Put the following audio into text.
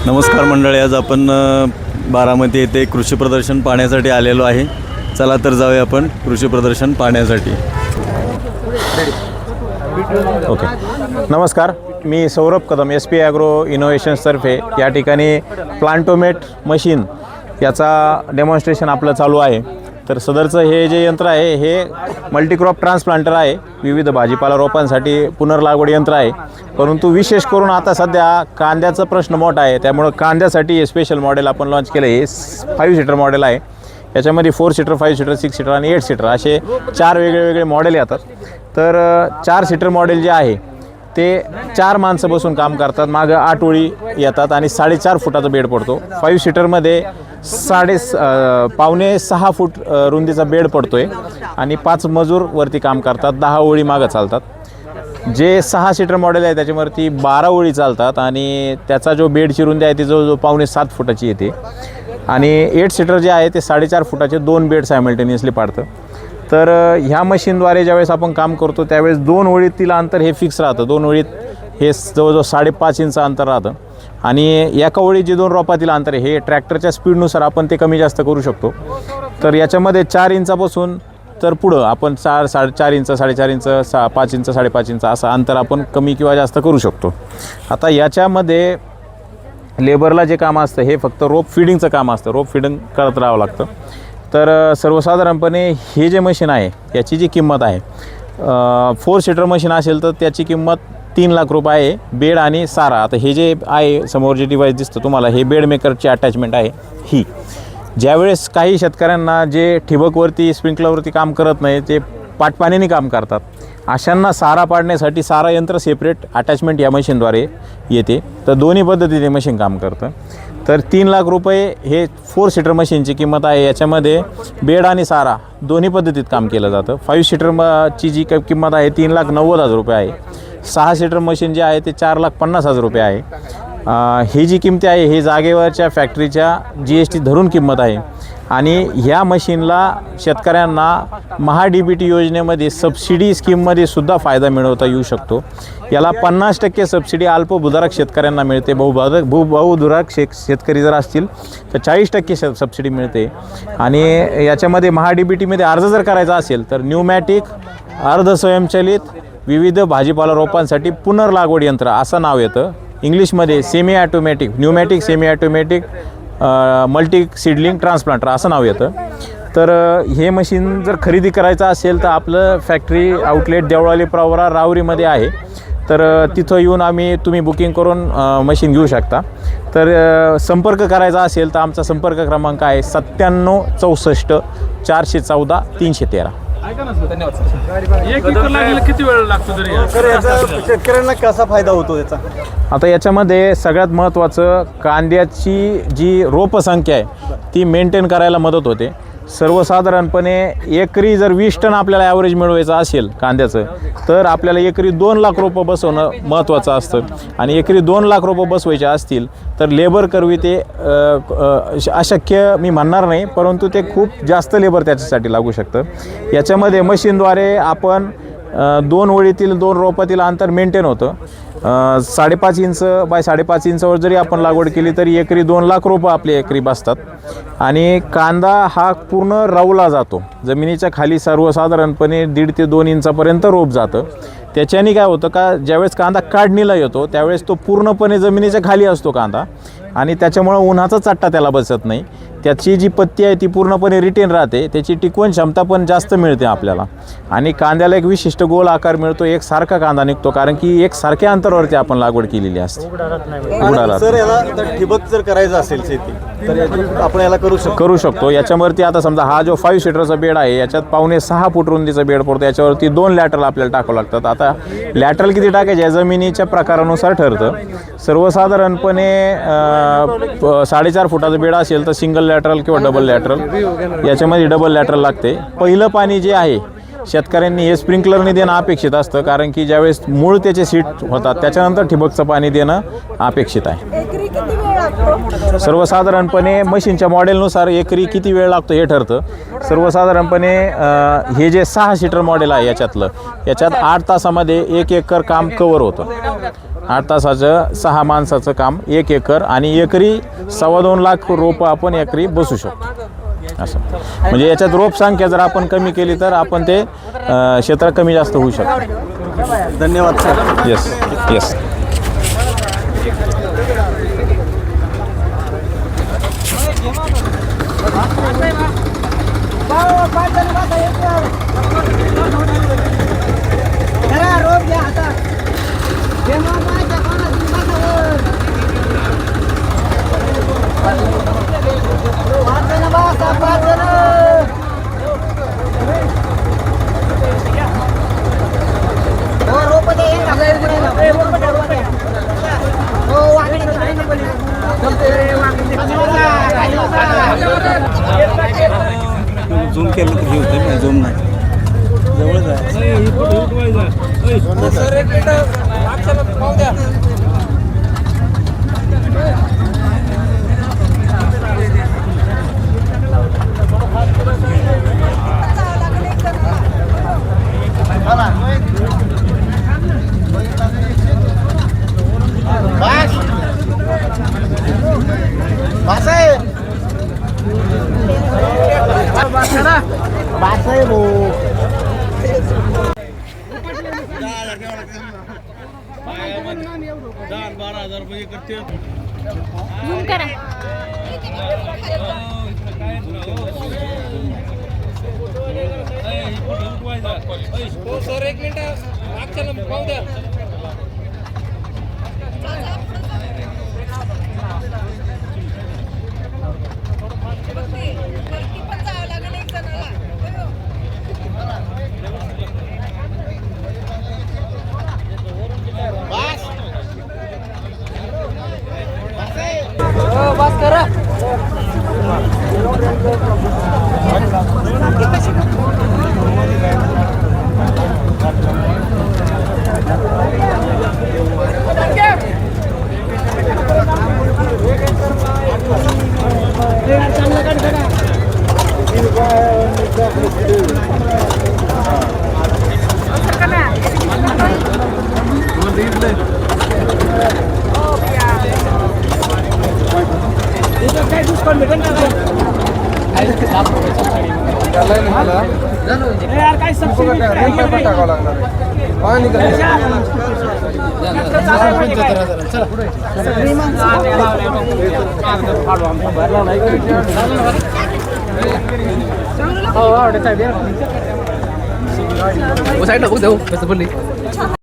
नमस्कार मंडळी, आज आपण बारामती येथे कृषी प्रदर्शन पाहण्यासाठी आलेलो आहे. चला तर जाऊया आपण कृषी प्रदर्शन पाहण्यासाठी. ओके, नमस्कार. मी सौरभ कदम, SP ॲग्रो इनोव्हेशन्सतर्फे या ठिकाणी प्लांटोमेट मशीन याचा डेमॉन्स्ट्रेशन आपलं चालू आहे. तर सदरचं हे जे यंत्र आहे हे मल्टीक्रॉप ट्रान्सप्लांटर आहे. विविध भाजीपाला रोपांसाठी पुनर्लागवड यंत्र आहे. परंतु विशेष करून आता सध्या कांद्याचा प्रश्न मोठा आहे, त्यामुळं कांद्यासाठी हे स्पेशल मॉडेल आपण लॉन्च केलं आहे. हे 5 सीटर मॉडेल आहे. याच्यामध्ये 4 सीटर, 5 सीटर, 6 सीटर आणि 8 सीटर असे 4 वेगळे मॉडेल येतात. तर 4 सीटर मॉडेल जे आहे ते 4 माणसं बसून काम करतात. मागं 8 ओळी येतात आणि 4.5 फुटाचा बेड पडतो. 5 सीटरमध्ये पावणे 6 फूट रुंदीचा बेड पडतोय आणि 5 मजूर वरती काम करतात. 10 ओळी मागं चालतात. जे 6 सीटर मॉडेल आहे त्याच्यावरती 12 ओळी चालतात आणि त्याचा जो बेडची रुंदी आहे ती जवळजवळ पावणे 7 फुटाची येते. आणि 8 सीटर जे आहे ते 4.5 फुटाचे 2 बेड सायमल्टेनियसली पाडतं. तर ह्या मशीनद्वारे ज्यावेळेस आपण काम करतो त्यावेळेस 2 ओळीतील अंतर हे फिक्स राहतं. 2 ओळीत हे जवळजवळ 5.5 इंच अंतर राहतं आणि एका ओळीत जे 2 रोपातील अंतर आहे हे ट्रॅक्टरच्या स्पीडनुसार आपण ते कमी जास्त करू शकतो. तर याच्यामध्ये 4 इंचापासून तर पुढं आपण 4 इंच, 4.5 इंच, 5 इंच, 5.5 इंच असं अंतर आपण कमी किंवा जास्त करू शकतो. आता याच्यामध्ये लेबरला जे काम असतं हे फक्त रोप फिडिंगचं काम असतं. रोप फिडिंग करत राहावं लागतं. तर सर्वसाधारणपणे हे जे मशीन आहे याची जी किंमत आहे 4 सीटर मशीन असेल तर त्याची किंमत 3 लाख रुपये आहे. बेड आणि सारा. आता हे जे आहे समोर जे डिव्हाइस दिसतं तुम्हाला हे बेड मेकरची अटॅचमेंट आहे. ही ज्यावेळेस काही शेतकऱ्यांना जे ठिबकवरती स्प्रिंकलरवरती काम करत नाही ते पाटपाण्याने काम करतात अशांना सारा पाडण्यासाठी सारा यंत्र सेपरेट अटॅचमेंट या मशीनद्वारे येते. तर दोन्ही पद्धतीने मशीन काम करतं. तर 3 लाख रुपये हे 4 सीटर मशीनची किंमत आहे. याच्यामध्ये बेड आणि सारा दोन्ही पद्धतीत काम केलं जातं. 5 सीटरची जी किंमत आहे 3,90,000 रुपये आहे. 6 सीटर मशीन जे आहे ते 4,50,000 रुपये आहे. ही जी किंमत आहे ही जागेवरच्या फॅक्टरीच्या GST धरून किंमत आहे. आणि ह्या मशीनला शेतकऱ्यांना MHA-DBT योजनेमध्ये सबसिडी स्कीममध्ये सुद्धा फायदा मिळवता येऊ शकतो. याला 50% सबसिडी अल्पभूधारक शेतकऱ्यांना मिळते. बहुभूधारक शेतकरी जर असतील तर 40% सबसिडी मिळते. आणि याच्यामध्ये MHA-DBTमध्ये अर्ज जर करायचा असेल तर न्यूमॅटिक अर्धस्वयंचलित विविध भाजीपाला रोपांसाठी पुनर्लागवड यंत्र असं नाव येतं. इंग्लिशमध्ये semi automatic, pneumatic semi automatic multi seedling transplanter असं नाव येतं. तर हे मशीन जर खरेदी करायचं असेल तर आपलं फॅक्टरी आउटलेट देवळाली प्रवरा रावरीमध्ये आहे. तर तिथं येऊन तुम्ही बुकिंग करून मशीन घेऊ शकता. तर संपर्क करायचा असेल तर आमचा संपर्क क्रमांक आहे 97 64 414 313. धन्यवाद सर. एक एकर लागेल किती वेळ लागतो तरी शेतकऱ्यांना कसा फायदा होतो याचा? आता याच्यामध्ये सगळ्यात महत्त्वाचं कांद्याची जी रोपसंख्या आहे ती मेंटेन करायला मदत होते. सर्वसाधारणपणे एकरी जर 20 टन आपल्याला ॲव्हरेज मिळवायचं असेल कांद्याचं तर आपल्याला एकरी 2 लाख रोपं बसवणं महत्त्वाचं असतं. आणि एकरी 2 लाख रोपं बसवायचे असतील तर लेबर करवी ते अशक्य मी म्हणणार नाही, परंतु ते खूप जास्त लेबर त्याच्यासाठी लागू शकतं. याच्यामध्ये मशीनद्वारे आपण 2 ओळीतील 2 रोपातील अंतर मेंटेन होतं. 5.5 इंच बाय 5.5 इंचावर जरी आपण लागवड केली तरी एकरी 2 लाख रोपं आपले एकरी बसतात. आणि कांदा हा पूर्ण रावला जातो. जमिनीच्या खाली सर्वसाधारणपणे 1.5 ते 2 इंचापर्यंत रोप जातं. त्याच्याने काय होतं का ज्यावेळेस कांदा काढणीला येतो त्यावेळेस तो पूर्णपणे जमिनीच्या खाली असतो कांदा आणि त्याच्यामुळं उन्हाचा चट्टा त्याला बसत नाही. त्याची जी पत्ती आहे ती पूर्णपणे रिटेन राहते. त्याची टिकवण क्षमता पण जास्त मिळते आपल्याला. आणि कांद्याला एक विशिष्ट गोल आकार मिळतो. एकसारखा कांदा निघतो कारण की एक सारख्या अंतरावरती आपण लागवड केलेली असते. उघडा सर याला ठिबक जर करायचं असेल शेती तर आपण याला करू शकतो. याच्यावरती आता समजा हा जो 5 सीटरचा बेड आहे याच्यात पावणे 6 फूट रुंदीचा बेड पडतो. याच्यावरती 2 लॅटरल आपल्याला टाकावं लागतात. आता लॅटरल किती टाकायचे या जमिनीच्या प्रकारानुसार ठरतं. सर्वसाधारणपणे 4.5 फुटाचा बेड असेल तर सिंगल लॅटरल किंवा डबल लॅटरल. याच्यामध्ये डबल लॅटरल लागते. पहिलं पाणी जे आहे शेतकऱ्यांनी हे स्प्रिंकलरने देणं अपेक्षित असतं, कारण की ज्यावेळेस मूळ त्याचे सीड होतात त्याच्यानंतर ठिबकचं पाणी देणं अपेक्षित आहे. एकरी किती वेळ लागतो? सर्वसाधारणपणे मशीनच्या मॉडेलनुसार एकरी किती वेळ लागतो हे ठरतं. सर्वसाधारणपणे हे जे 6 सीटर मॉडेल आहे याच्यात 8 तासामध्ये 1 एकर काम कवर होतं. 8 तासाचं 6 माणसाचं काम 1 एकर आणि एकरी 2.25 लाख रोपं आपण एकरी बसू शकतो. असं म्हणजे याच्यात रोप संख्या जर आपण कमी केली तर आपण ते क्षेत्र कमी जास्त होऊ शकतं. धन्यवाद सर. Yes yes. झूम केलं तर हे होतं ना, झूम नाही जवळच आहे. झूम करा. साईडला बघू देऊ कसं बोलली.